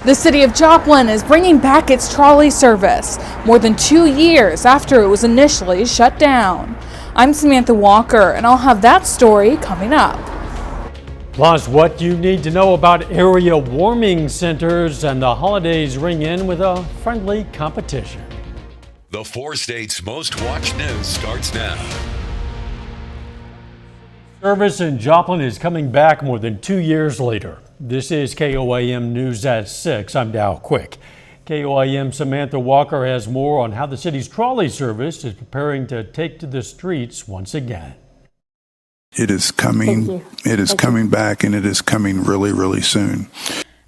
The city of Joplin is bringing back its trolley service more than 2 years after it was initially shut down. I'm Samantha Walker, and I'll have that story coming up. Plus, what you need to know about area warming centers, and the holidays ring in with a friendly competition. The 4 states' most watched news starts now. Service in Joplin is coming back more than 2 years later. This is KOAM News at 6. I'm Dow Quick. KOAM Samantha Walker has more on how the city's trolley service is preparing to take to the streets once again. It is coming. It is coming back, and it is coming really, really soon.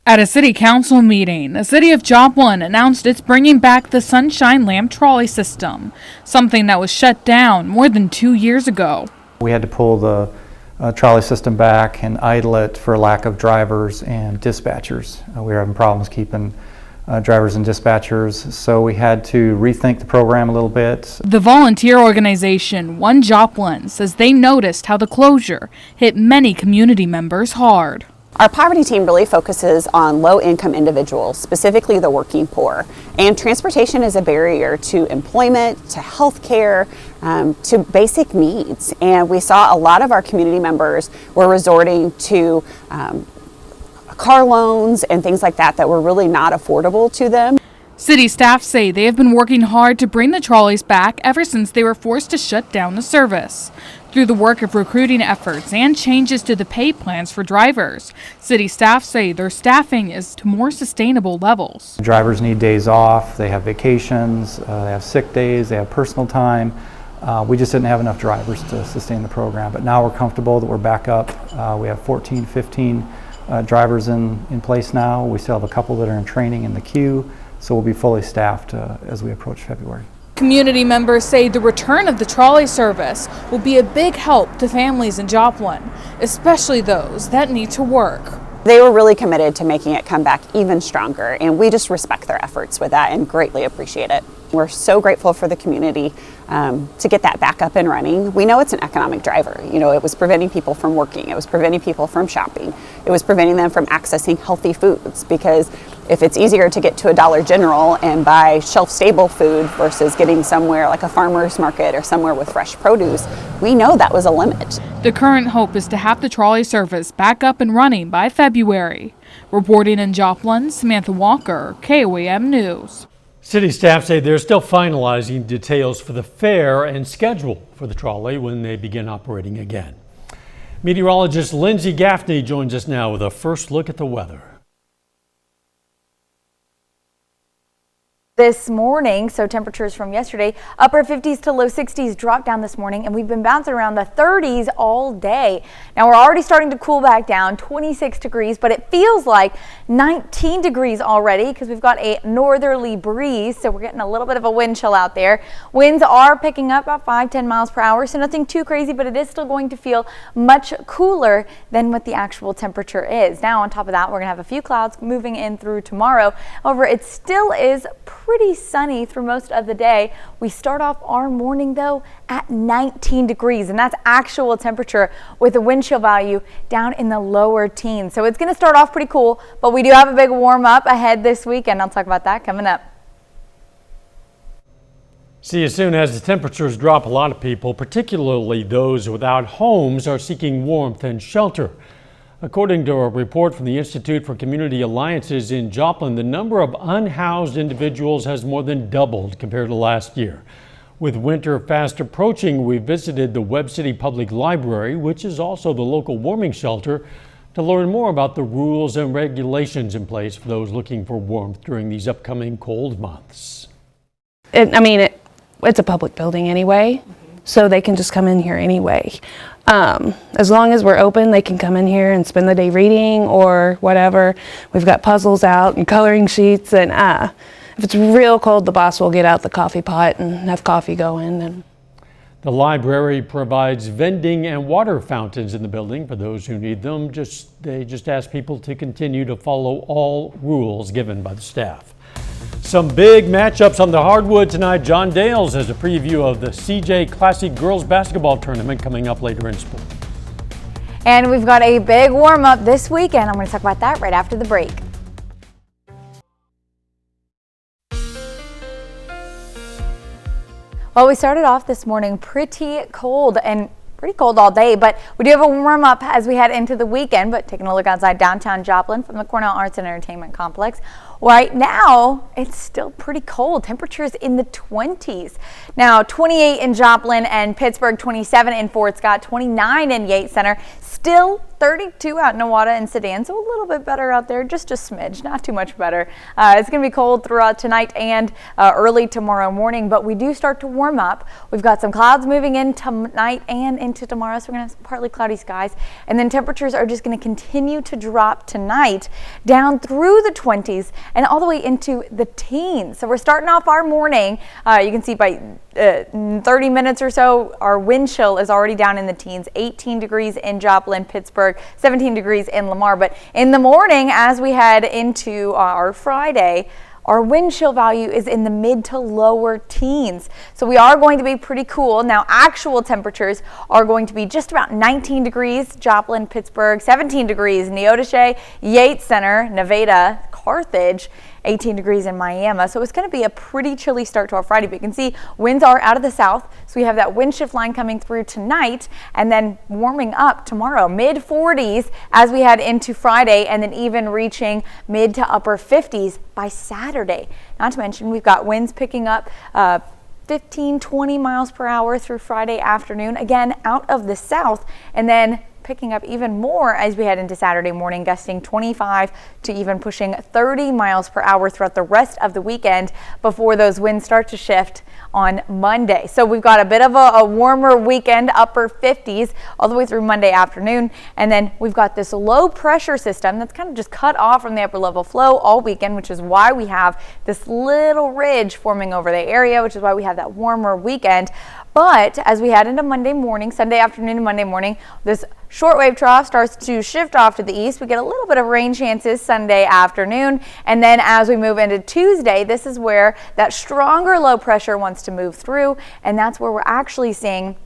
At a city council meeting, the city of Joplin announced it's bringing back the Sunshine Lamp trolley system, something that was shut down more than 2 years ago. We had to pull the trolley system back and idle it for lack of drivers and dispatchers. We were having problems keeping drivers and dispatchers, so we had to rethink the program a little bit. The volunteer organization One Joplin says they noticed how the closure hit many community members hard. Our poverty team really focuses on low-income individuals, specifically the working poor. And transportation is a barrier to employment, to health care, to basic needs. And we saw a lot of our community members were resorting to car loans and things like that were really not affordable to them. City staff say they have been working hard to bring the trolleys back ever since they were forced to shut down the service. Through the work of recruiting efforts and changes to the pay plans for drivers, city staff say their staffing is to more sustainable levels. Drivers need days off, they have vacations, they have sick days, they have personal time. We just didn't have enough drivers to sustain the program, but now we're comfortable that we're back up. We have 14, 15 drivers in place now. We still have a couple that are in training in the queue, so we'll be fully staffed as we approach February. Community members say the return of the trolley service will be a big help to families in Joplin, especially those that need to work. They were really committed to making it come back even stronger, and we just respect their efforts with that and greatly appreciate it. We're so grateful for the community to get that back up and running. We know it's an economic driver. You know, it was preventing people from working. It was preventing people from shopping. It was preventing them from accessing healthy foods, because if it's easier to get to a Dollar General and buy shelf-stable food versus getting somewhere like a farmer's market or somewhere with fresh produce, we know that was a limit. The current hope is to have the trolley service back up and running by February. Reporting in Joplin, Samantha Walker, KOAM News. City staff say they're still finalizing details for the fare and schedule for the trolley when they begin operating again. Meteorologist Lindsay Gaffney joins us now with a first look at the weather. This morning, so temperatures from yesterday, upper 50s to low 60s dropped down this morning, and we've been bouncing around the 30s all day. Now we're already starting to cool back down, 26 degrees, but it feels like 19 degrees already because we've got a northerly breeze, so we're getting a little bit of a wind chill out there. Winds are picking up about 5-10 miles per hour, so nothing too crazy, but it is still going to feel much cooler than what the actual temperature is. Now on top of that, we're going to have a few clouds moving in through tomorrow. However, it still is pretty sunny through most of the day. We start off our morning though at 19 degrees, and that's actual temperature with a wind chill value down in the lower teens. So it's going to start off pretty cool, but we do have a big warm up ahead this weekend. I'll talk about that coming up. See, as soon as the temperatures drop, a lot of people, particularly those without homes, are seeking warmth and shelter. According to a report from the Institute for Community Alliances in Joplin, the number of unhoused individuals has more than doubled compared to last year. With winter fast approaching, we visited the Webb City Public Library, which is also the local warming shelter, to learn more about the rules and regulations in place for those looking for warmth during these upcoming cold months. It's a public building anyway, so they can just come in here anyway. As long as we're open, they can come in here and spend the day reading or whatever. We've got puzzles out and coloring sheets, and if it's real cold, the boss will get out the coffee pot and have coffee going. And the library provides vending and water fountains in the building for those who need them. They just ask people to continue to follow all rules given by the staff. Some big matchups on the hardwood tonight. John Dales has a preview of the CJ Classic Girls Basketball Tournament coming up later in sport. And we've got a big warm up this weekend. I'm going to talk about that right after the break. Well, we started off this morning pretty cold and pretty cold all day, but we do have a warm up as we head into the weekend. But taking a look outside downtown Joplin from the Cornell Arts and Entertainment Complex, right now it's still pretty cold. Temperatures in the 20s. Now 28 in Joplin and Pittsburgh, 27 in Fort Scott, 29 in Yates Center, still 32 out in Nowata and Sedan, so a little bit better out there, just a smidge, not too much better. It's going to be cold throughout tonight and early tomorrow morning, but we do start to warm up. We've got some clouds moving in tonight and into tomorrow, so we're going to have some partly cloudy skies, and then temperatures are just going to continue to drop tonight down through the 20s and all the way into the teens. So we're starting off our morning. You can see by 30 minutes or so, our wind chill is already down in the teens, 18 degrees in Joplin, Pittsburgh, 17 degrees in Lamar. But in the morning, as we head into our Friday, our wind chill value is in the mid to lower teens. So we are going to be pretty cool. Now, actual temperatures are going to be just about 19 degrees, Joplin, Pittsburgh, 17 degrees, Neodesha, Yates Center, Nevada, Carthage, 18 degrees in Miami. So it's going to be a pretty chilly start to our Friday, but you can see winds are out of the south. So we have that wind shift line coming through tonight and then warming up tomorrow, mid 40s as we head into Friday, and then even reaching mid to upper 50s by Saturday. Not to mention we've got winds picking up 15, 20 miles per hour through Friday afternoon, again out of the south, and then picking up even more as we head into Saturday morning, gusting 25 to even pushing 30 miles per hour throughout the rest of the weekend before those winds start to shift on Monday. So we've got a bit of a warmer weekend, upper 50s all the way through Monday afternoon. And then we've got this low pressure system that's kind of just cut off from the upper level flow all weekend, which is why we have this little ridge forming over the area, which is why we have that warmer weekend. But as we head into Monday morning, Sunday afternoon and Monday morning, this shortwave trough starts to shift off to the east. We get a little bit of rain chances Sunday afternoon. And then as we move into Tuesday, this is where that stronger low pressure wants to move through. And that's where we're actually seeing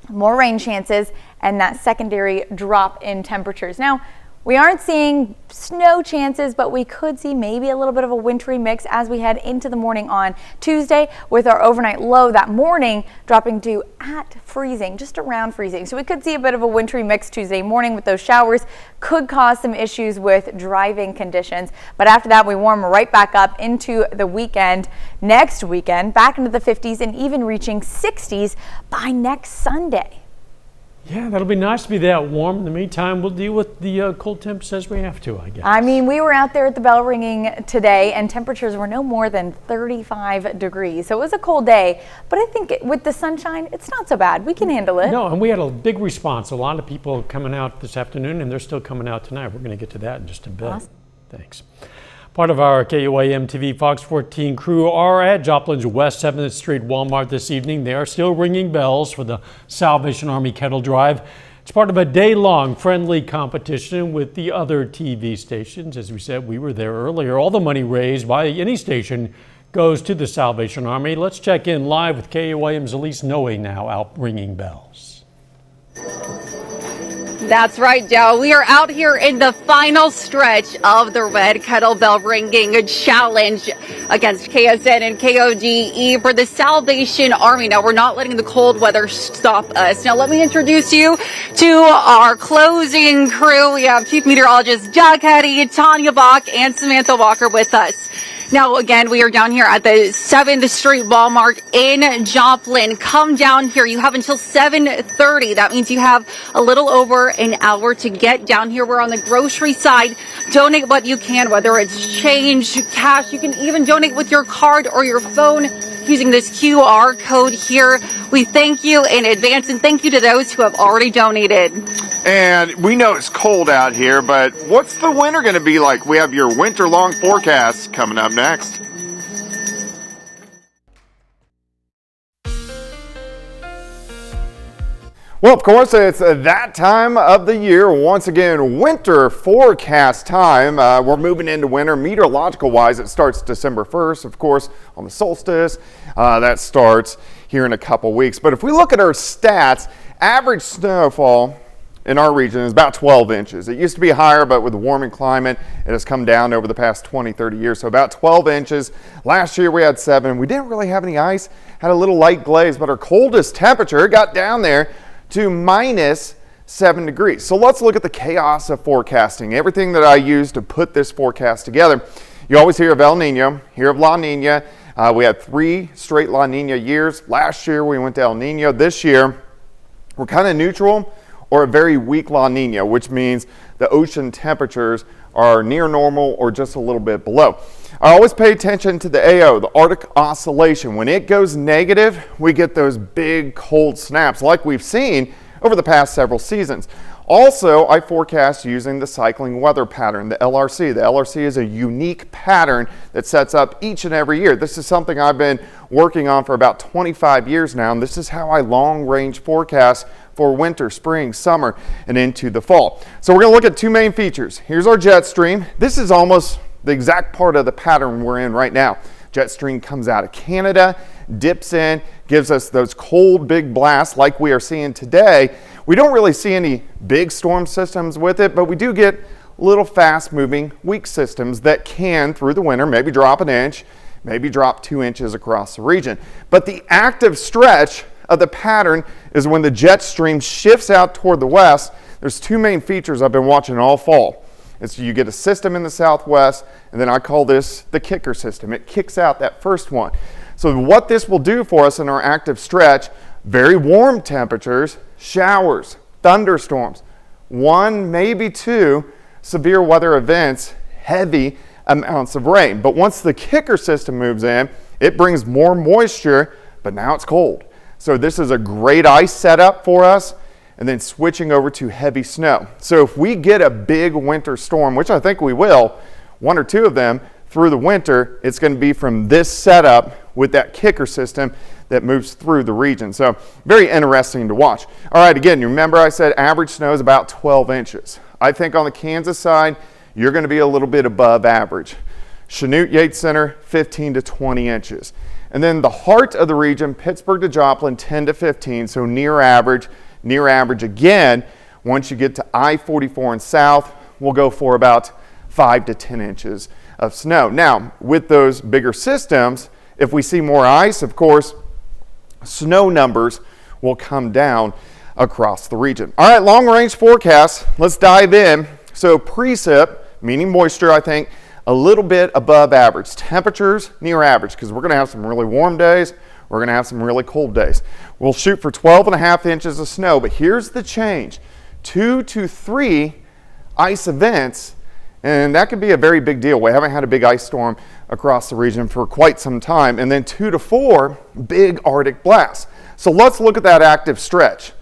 more rain chances and that secondary drop in temperatures. Now, we aren't seeing snow chances, but we could see maybe a little bit of a wintry mix as we head into the morning on Tuesday, with our overnight low that morning dropping to at freezing, just around freezing. So we could see a bit of a wintry mix Tuesday morning with those showers. Could cause some issues with driving conditions. But after that, we warm right back up into the weekend, next weekend, back into the 50s and even reaching 60s by next Sunday. Yeah, that'll be nice to be that warm. In the meantime, we'll deal with the cold temps as we have to, I guess. I mean, we were out there at the bell ringing today and temperatures were no more than 35 degrees. So it was a cold day, but I think with the sunshine, it's not so bad. We can handle it. No, and we had a big response. A lot of people coming out this afternoon, and they're still coming out tonight. We're going to get to that in just a bit. Awesome. Thanks. Part of our KUAM TV Fox 14 crew are at Joplin's West 7th Street Walmart this evening. They are still ringing bells for the Salvation Army Kettle Drive. It's part of a day-long friendly competition with the other TV stations. As we said, we were there earlier. All the money raised by any station goes to the Salvation Army. Let's check in live with KUAM's Elise Noe now out ringing bells. That's right, Joe. We are out here in the final stretch of the Red Kettlebell Ringing Challenge against KSN and KOGE for the Salvation Army. Now, we're not letting the cold weather stop us. Now, let me introduce you to our closing crew. We have Chief Meteorologist Doug Hetty, Tanya Bach, and Samantha Walker with us. Now, again, we are down here at the 7th Street Walmart in Joplin. Come down here. You have until 7:30. That means you have a little over an hour to get down here. We're on the grocery side. Donate what you can, whether it's change, cash. You can even donate with your card or your phone using this QR code here. We thank you in advance, and thank you to those who have already donated. And we know it's cold out here, but what's the winter going to be like? We have your winter-long forecast coming up next. Well, of course, it's that time of the year. Once again, winter forecast time. We're moving into winter. Meteorological-wise, it starts December 1st, of course, on the solstice. That starts here in a couple weeks. But if we look at our stats, average snowfall in our region is about 12 inches. It used to be higher, but with the warming climate, it has come down over the past 20, 30 years. So about 12 inches. Last year we had 7. We didn't really have any ice, had a little light glaze, but our coldest temperature got down there to -7 degrees. So let's look at the chaos of forecasting, everything that I used to put this forecast together. You always hear of El Nino, hear of La Nina. We had 3 straight La Nina years. Last year we went to El Nino. This year we're kind of neutral or a very weak La Nina, which means the ocean temperatures are near normal or just a little bit below. I always pay attention to the AO, the Arctic Oscillation. When it goes negative, we get those big cold snaps like we've seen over the past several seasons. Also, I forecast using the cycling weather pattern, the LRC. The LRC is a unique pattern that sets up each and every year. This is something I've been working on for about 25 years now, and this is how I long-range forecast for winter, spring, summer, and into the fall. So we're going to look at 2 main features. Here's our jet stream. This is almost the exact part of the pattern we're in right now. Jet stream comes out of Canada, dips in, gives us those cold big blasts like we are seeing today. We don't really see any big storm systems with it, but we do get little fast moving weak systems that can through the winter maybe drop an inch, maybe drop 2 inches across the region. But the active stretch of the pattern is when the jet stream shifts out toward the west. There's 2 main features I've been watching all fall. It's you get a system in the southwest, and then I call this the kicker system. It kicks out that first one. So what this will do for us in our active stretch, very warm temperatures, showers, thunderstorms, 1, maybe 2 severe weather events, heavy amounts of rain. But once the kicker system moves in, it brings more moisture, but now it's cold. So this is a great ice setup for us, and then switching over to heavy snow. So if we get a big winter storm, which I think we will, 1 or 2 of them through the winter, it's going to be from this setup with that kicker system that moves through the region. So very interesting to watch. All right, again, you remember I said average snow is about 12 inches. I think on the Kansas side, you're going to be a little bit above average. Chanute Yates Center, 15 to 20 inches. And then the heart of the region, Pittsburgh to Joplin, 10 to 15, so near average. Near average again, once you get to I-44 and south, we'll go for about 5 to 10 inches of snow. Now, with those bigger systems, if we see more ice, of course, snow numbers will come down across the region. All right, long-range forecast. Let's dive in. So precip, meaning moisture, I think, a little bit above average. Temperatures near average, because we're going to have some really warm days. We're going to have some really cold days. We'll shoot for 12.5 inches of snow, but here's the change. 2 to 3 ice events, and that could be a very big deal. We haven't had a big ice storm across the region for quite some time. And then 2 to 4 big Arctic blasts. So let's look at that active stretch.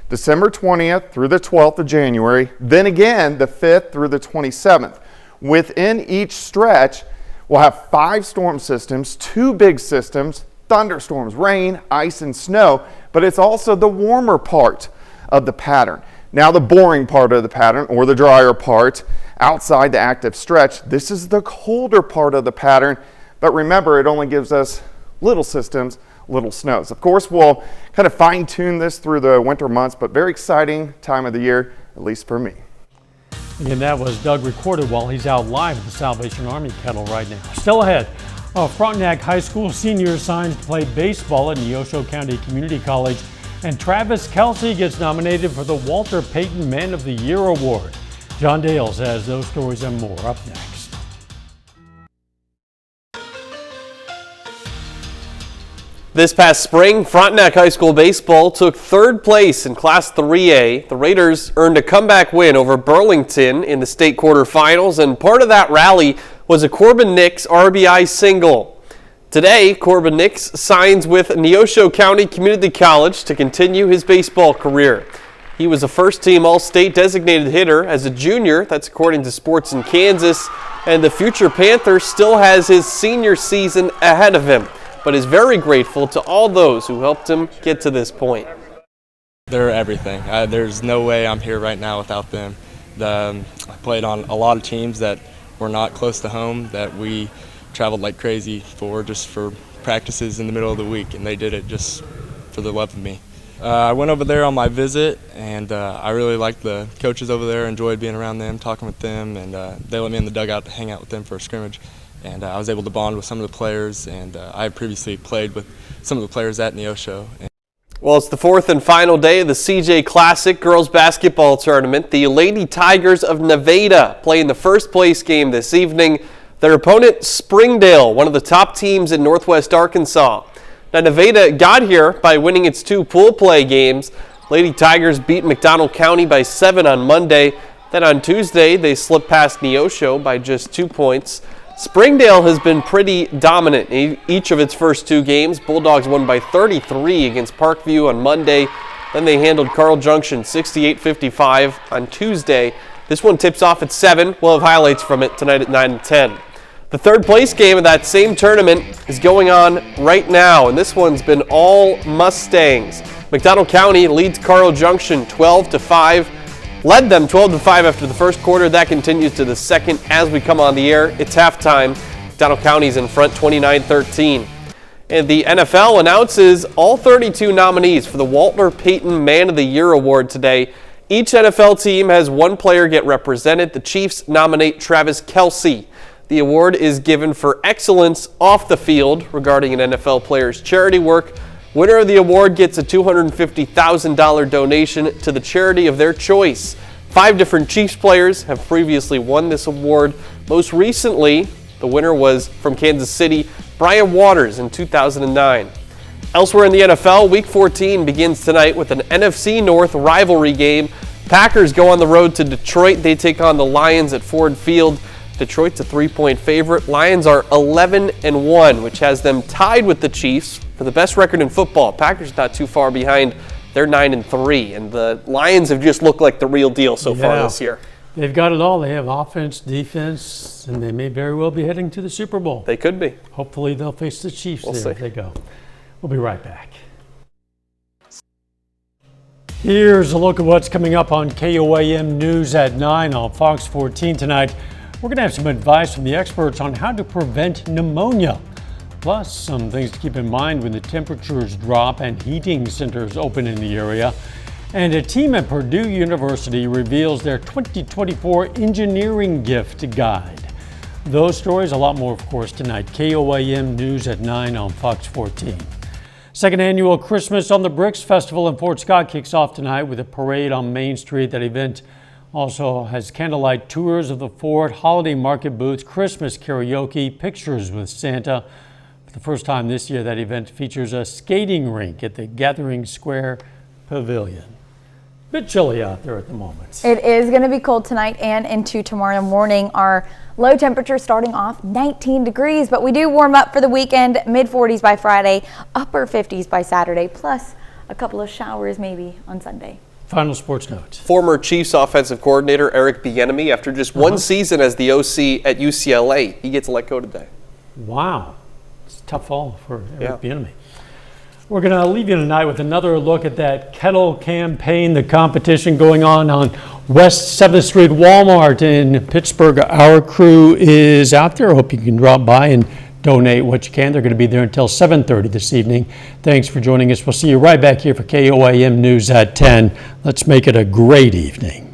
December 20th through the 12th of January, then again the 5th through the 27th. Within each stretch, we'll have 5 storm systems, 2 big systems, thunderstorms, rain, ice, and snow, but it's also the warmer part of the pattern. Now the boring part of the pattern, or the drier part, outside the active stretch, this is the colder part of the pattern, but remember, it only gives us little systems, little snows. Of course, we'll kind of fine-tune this through the winter months, but very exciting time of the year, at least for me. Again, that was Doug recorded while he's out live at the Salvation Army Kettle right now. Still ahead, Frontenac High School senior signs to play baseball at Neosho County Community College, and Travis Kelsey gets nominated for the Walter Payton Man of the Year Award. John Dales has those stories and more up next. This past spring, Frontenac High School baseball took 3rd place in Class 3A. The Raiders earned a comeback win over Burlington in the state quarterfinals, and part of that rally was a Corbin Nix RBI single. Today, Corbin Nix signs with Neosho County Community College to continue his baseball career. He was a first-team All-State designated hitter as a junior, that's according to Sports in Kansas, and the future Panther still has his senior season ahead of him, but is very grateful to all those who helped him get to this point. They're everything. There's no way I'm here right now without them. I played on a lot of teams that were not close to home, that we traveled like crazy for just for practices in the middle of the week, and they did it just for the love of me. I went over there on my visit, and I really liked the coaches over there, enjoyed being around them, talking with them, and they let me in the dugout to hang out with them for a scrimmage. And I was able to bond with some of the players, and I had previously played with some of the players at Neosho. Well, it's the fourth and final day of the CJ Classic girls basketball tournament. The Lady Tigers of Nevada playing the first place game this evening. Their opponent, Springdale, one of the top teams in Northwest Arkansas. Now, Nevada got here by winning its 2 pool play games. Lady Tigers beat McDonald County by 7 on Monday. Then on Tuesday, they slipped past Neosho by just 2 points. Springdale has been pretty dominant in each of its first 2 games. Bulldogs won by 33 against Parkview on Monday. Then they handled Carl Junction 68-55 on Tuesday. This one tips off at 7. We'll have highlights from it tonight at 9 and 10. The third place game of that same tournament is going on right now, and this one's been all Mustangs. McDonald County leads Carl Junction 12-5. Led them 12-5 after the first quarter. That continues to the second as we come on the air. It's halftime. McDonald County's in front 29-13. And the NFL announces all 32 nominees for the Walter Payton Man of the Year Award today. Each NFL team has one player get represented. The Chiefs nominate Travis Kelce. The award is given for excellence off the field regarding an NFL player's charity work. Winner of the award gets a $250,000 donation to the charity of their choice. 5 different Chiefs players have previously won this award. Most recently, the winner was from Kansas City, Brian Waters in 2009. Elsewhere in the NFL, Week 14 begins tonight with an NFC North rivalry game. Packers go on the road to Detroit. They take on the Lions at Ford Field. Detroit's a 3-point favorite. Lions are 11-1, which has them tied with the Chiefs for the best record in football. Packers not too far behind. They're 9-3, and the Lions have just looked like the real deal so far this year. They've got it all. They have offense, defense, and they may very well be heading to the Super Bowl. They could be. Hopefully they'll face the Chiefs there if they go. We'll be right back. Here's a look at what's coming up on KOAM News at 9 on Fox 14 tonight. We're going to have some advice from the experts on how to prevent pneumonia. Plus, some things to keep in mind when the temperatures drop and heating centers open in the area. And a team at Purdue University reveals their 2024 engineering gift guide. Those stories, a lot more, of course, tonight. KOAM News at 9 on Fox 14. Second annual Christmas on the Bricks Festival in Fort Scott kicks off tonight with a parade on Main Street. That event also has candlelight tours of the fort, holiday market booths, Christmas karaoke, pictures with Santa. For the first time this year, that event features a skating rink at the Gathering Square Pavilion. Bit chilly out there at the moment. It is going to be cold tonight and into tomorrow morning. Our low temperature starting off 19 degrees, but we do warm up for the weekend, mid-40s by Friday, upper 50s by Saturday, plus a couple of showers maybe on Sunday. Final sports note. Former Chiefs offensive coordinator Eric Bieniemy, after just one season as the OC at UCLA, he gets let go today. Wow. It's a tough fall for Eric Bieniemy. We're going to leave you tonight with another look at that kettle campaign, the competition going on West 7th Street Walmart in Pittsburgh. Our crew is out there. I hope you can drop by and donate what you can. They're going to be there until 7:30 this evening. Thanks for joining us. We'll see you right back here for KOAM News at 10. Let's make it a great evening.